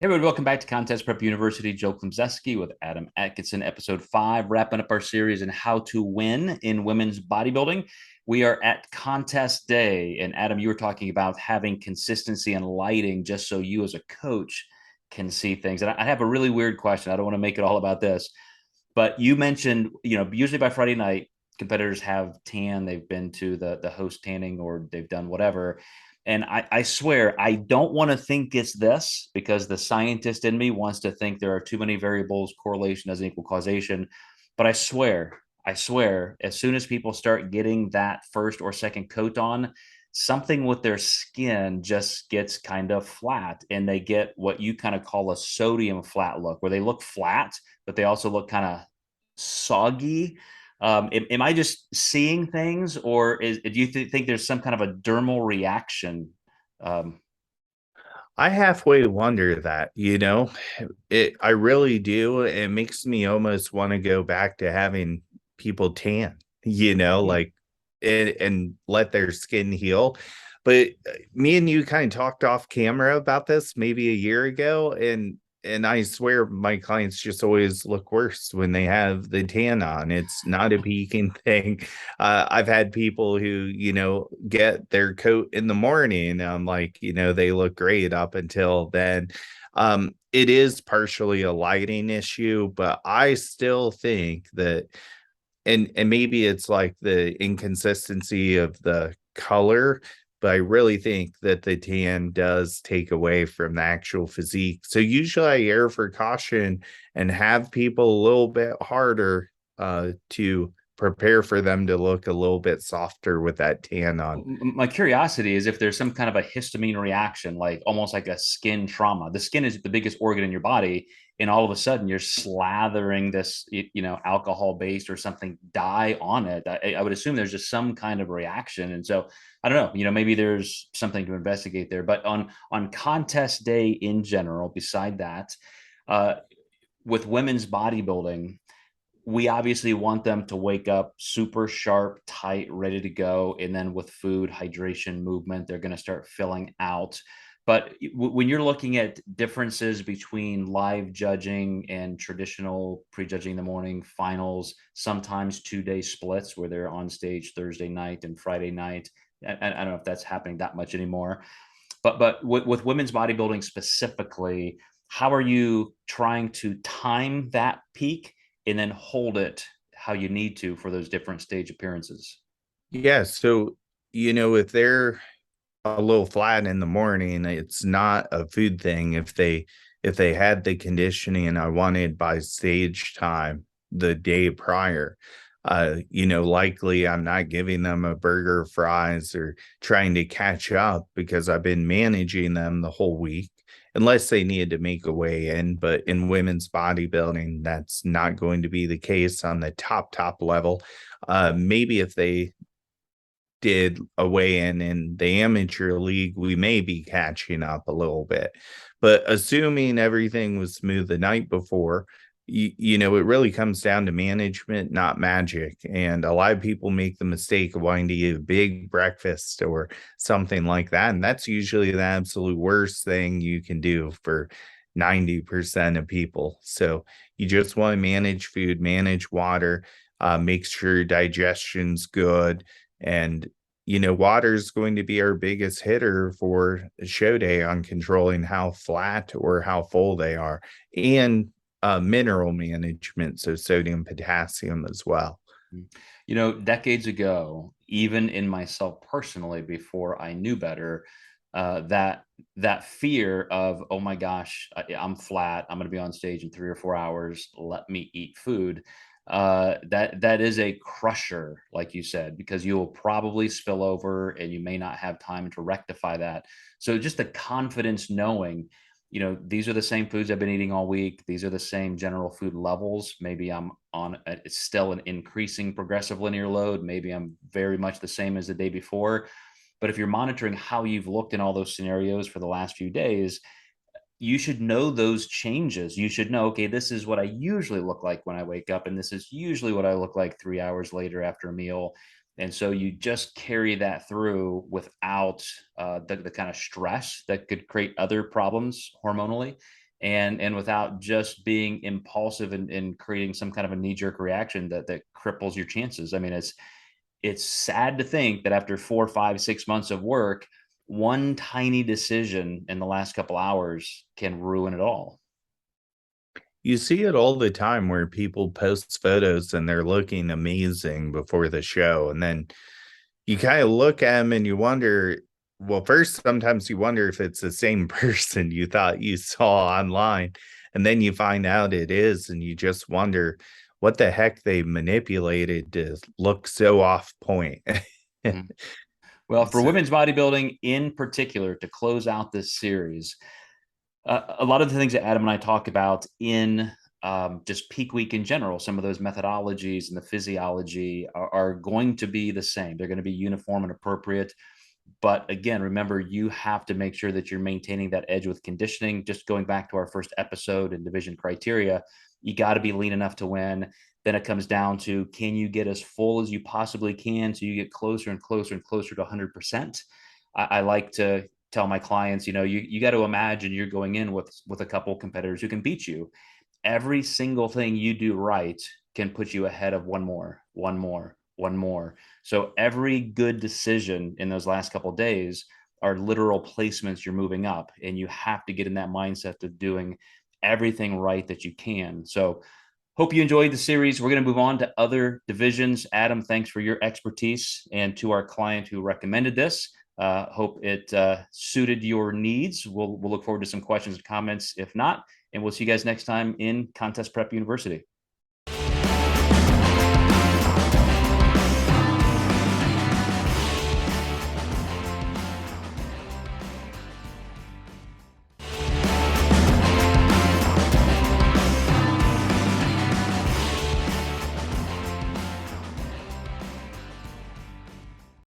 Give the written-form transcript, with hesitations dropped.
Hey, everyone, welcome back to Contest Prep University. Joe Klemczewski with Adam Atkinson, episode 5, wrapping up our series on how to win in women's bodybuilding. We are at contest day. And Adam, you were talking about having consistency and lighting just so you as a coach can see things. And I have a really weird question. I don't want to make it all about this, but you mentioned, usually by Friday night, competitors have tan. They've been to the host tanning or they've done whatever. And I swear, I don't want to think it's this because the scientist in me wants to think there are too many variables. Correlation doesn't equal causation. But I swear, as soon as people start getting that first or second coat on, something with their skin just gets kind of flat and they get what you kind of call a sodium flat look, where they look flat, but they also look kind of soggy. Am I just seeing things, or do you think there's some kind of a dermal reaction? Um, I halfway wonder that, I really do. It makes me almost want to go back to having people tan, hmm. like and let their skin heal. But me and you kind of talked off camera about this maybe a year ago, and I swear my clients just always look worse when they have the tan on. It's not a peaking thing. I've had people who, get their coat in the morning. And I'm like, they look great up until then. It is partially a lighting issue, but I still think that, and maybe it's like the inconsistency of the color, but I really think that the tan does take away from the actual physique. So usually I err for caution and have people a little bit harder to prepare for them to look a little bit softer with that tan on. My curiosity is if there's some kind of a histamine reaction, like almost like a skin trauma. The skin is the biggest organ in your body, and all of a sudden you're slathering this, alcohol based or something dye on it. I would assume there's just some kind of reaction, and so I don't know. Maybe there's something to investigate there. But on contest day in general, beside that, uh, with women's bodybuilding, we obviously want them to wake up super sharp, tight, ready to go. And then with food, hydration, movement, they're going to start filling out. But when you're looking at differences between live judging and traditional prejudging in the morning, finals, sometimes 2 day splits where they're on stage Thursday night and Friday night. I don't know if that's happening that much anymore. But with women's bodybuilding specifically, how are you trying to time that peak and then hold it how you need to for those different stage appearances? Yeah, so if they're a little flat in the morning, it's not a food thing. If they had the conditioning I wanted by stage time the day prior, likely I'm not giving them a burger, fries, or trying to catch up because I've been managing them the whole week, unless they needed to make a weigh in. But in women's bodybuilding, that's not going to be the case on the top level. Maybe if they did a weigh-in in the amateur league, we may be catching up a little bit. But assuming everything was smooth the night before, it really comes down to management, not magic. And a lot of people make the mistake of wanting to eat a big breakfast or something like that. And that's usually the absolute worst thing you can do for 90% of people. So you just want to manage food, manage water, make sure digestion's good, and water is going to be our biggest hitter for show day on controlling how flat or how full they are, and mineral management, so sodium, potassium as well. Decades ago, even in myself personally, before I knew better, that fear of, oh my gosh, I'm flat, I'm going to be on stage in 3 or 4 hours, let me eat food. That is a crusher, like you said, because you will probably spill over and you may not have time to rectify that. So just the confidence knowing, these are the same foods I've been eating all week. These are the same general food levels. Maybe I'm on, it's still an increasing progressive linear load. Maybe I'm very much the same as the day before. But if you're monitoring how you've looked in all those scenarios for the last few days, you should know those changes. You should know, okay, this is what I usually look like when I wake up, and this is usually what I look like 3 hours later after a meal. And so you just carry that through without the kind of stress that could create other problems hormonally. and without just being impulsive and creating some kind of a knee-jerk reaction that cripples your chances. I mean, it's sad to think that after 4, 5, 6 months of work, one tiny decision in the last couple hours can ruin it all. You see it all the time where people post photos and they're looking amazing before the show. And then you kind of look at them and you wonder, well, first, sometimes you wonder if it's the same person you thought you saw online. And then you find out it is, and you just wonder what the heck they manipulated to look so off point. Mhm. Well, for So, women's bodybuilding in particular, to close out this series, a lot of the things that Adam and I talk about in just peak week in general, some of those methodologies and the physiology are going to be the same. They're going to be uniform and appropriate. But again, remember, you have to make sure that you're maintaining that edge with conditioning. Just going back to our first episode and division criteria, you got to be lean enough to win. Then it comes down to, can you get as full as you possibly can so you get closer and closer and closer to 100%? I like to tell my clients, you got to imagine you're going in with a couple competitors who can beat you. Every single thing you do right can put you ahead of one more, one more, one more. So every good decision in those last couple of days are literal placements you're moving up, and you have to get in that mindset of doing everything right that you can. So hope you enjoyed the series. We're going to move on to other divisions. Adam, thanks for your expertise, and to our client who recommended this. Hope it suited your needs. We'll look forward to some questions and comments if not, and we'll see you guys next time in Contest Prep University.